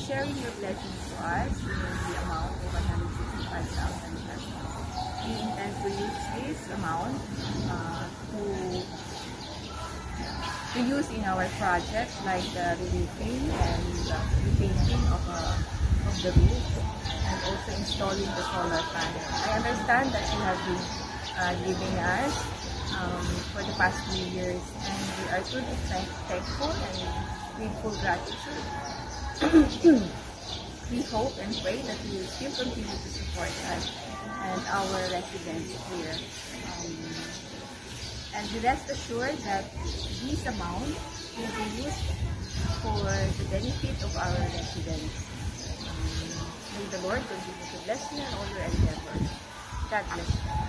sharing your blessings to us in the amount of 165,000 pesos. We intend to use this amount to use in our projects like the roofing and the repainting of the roof, and also installing the solar panel. I understand that you have been giving us for the past few years, and we are truly thankful and with full gratitude. We hope and pray that you will still continue to support us and our residents here. And be rest assured that this amount will be used for the benefit of our residents. May the Lord continue to bless you and all your endeavors. God bless you.